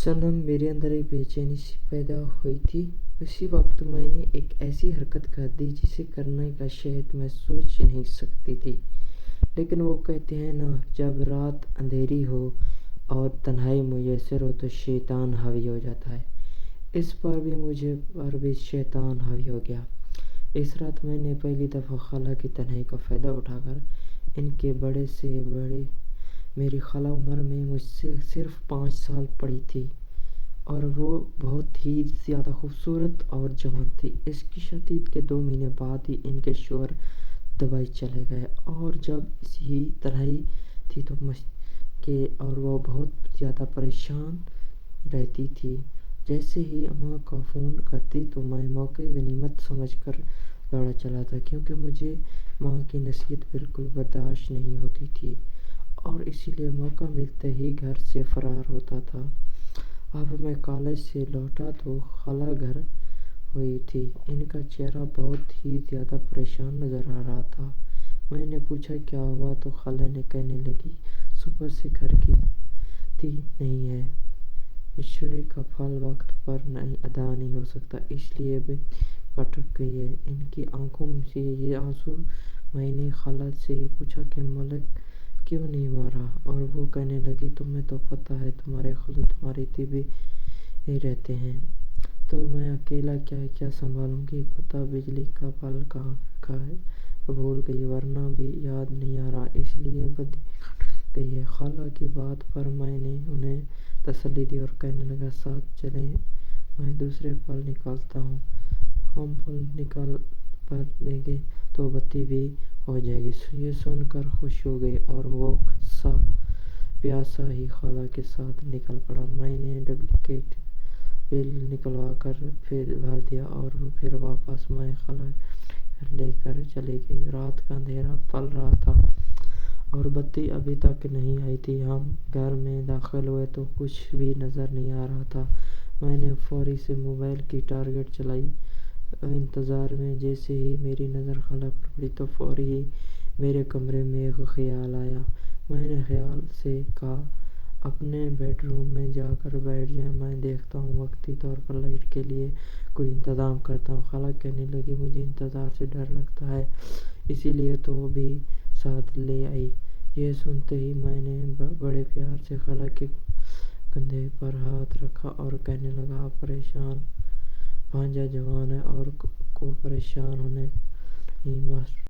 सनम मेरे अंदर एक बेचैनी सी पैदा हुई थी। उसी वक्त मैंने एक ऐसी हरकत कर दी जिसे करने का शायद मैं सोच ही नहीं सकती थी। लेकिन वो कहते हैं ना, जब रात अंधेरी हो और तन्हाई मुयस्सर हो तो शैतान हावी हो जाता है। इस पर भी मुझे पर भी शैतान हावी हो गया। इस रात मैंने पहली दफ़ा खाला की तन्हाई का फ़ायदा उठाकर इनके बड़े से बड़े मेरी खाला उम्र में मुझसे सिर्फ 5 साल बड़ी थी और वो बहुत ही ज़्यादा खूबसूरत और जवान थी। इसकी शादी के 2 महीने बाद ही इनके शौहर दुबई चले गए और जब इसी तरह ही थी तो के और वो बहुत ज़्यादा परेशान रहती थी। जैसे ही माँ का फ़ोन करती तो मैं मौके गनीमत समझकर दौड़ा चला था, क्योंकि मुझे माँ की नसीहत बिल्कुल बर्दाश्त नहीं होती थी और इसीलिए मौका मिलते ही घर से फ़रार होता था। अब मैं कॉलेज से लौटा तो खाला घर हुई थी। इनका चेहरा बहुत ही ज़्यादा परेशान नज़र आ रहा था। मैंने पूछा क्या हुआ तो खाला ने कहने लगी, सुबह से घर की ती नहीं है। ईश्वरी का फल वक्त पर नहीं अदा नहीं हो सकता, इसलिए भी अटक गई है। इनकी आंखों से ये आंसू। मैंने खाला से पूछा कि मलक क्यों नहीं मारा, और वो कहने लगी, तुम्हें तो पता है तुम्हारे खाला तुम्हारी तीबी रहते हैं, तो मैं अकेला क्या क्या संभालूंगी। पता बिजली का बल कहाँ रखा है भूल गई, वरना भी याद नहीं आ रहा, इसलिए बदी गई है। खाला की बात पर मैंने उन्हें तसल्ली दी और कहने लगा, साथ चलें, मैं दूसरे पल निकालता हूँ। हम पुल निकाल पर देंगे तो बत्ती भी हो जाएगी। ये सुनकर खुश हो गई और वो सा प्यासा ही खाला के साथ निकल पड़ा। मैंने डुप्लीकेट बिल निकलवा कर फिर भर दिया और फिर वापस मैं खाला घर लेकर चली गई। रात का अंधेरा पल रहा था और बत्ती अभी तक नहीं आई थी। हम घर में दाखिल हुए तो कुछ भी नज़र नहीं आ रहा था। मैंने फौरी से मोबाइल की टारगेट चलाई इंतज़ार में। जैसे ही मेरी नज़र खाला पर पड़ी तो फौरी ही मेरे कमरे में एक ख्याल आया। मैंने ख्याल से कहा, अपने बेडरूम में जाकर बैठ जाए, मैं देखता हूँ, वक्ती तौर पर लाइट के लिए कोई इंतज़ाम करता हूँ। खाला कहने लगी, मुझे इंतज़ार से डर लगता है, इसीलिए तो वो भी साथ ले आई। ये सुनते ही मैंने बड़े प्यार से खाला के कंधे पर हाथ रखा और कहने लगा, आप परेशान, भांजा जवान है और को परेशान होने नहीं,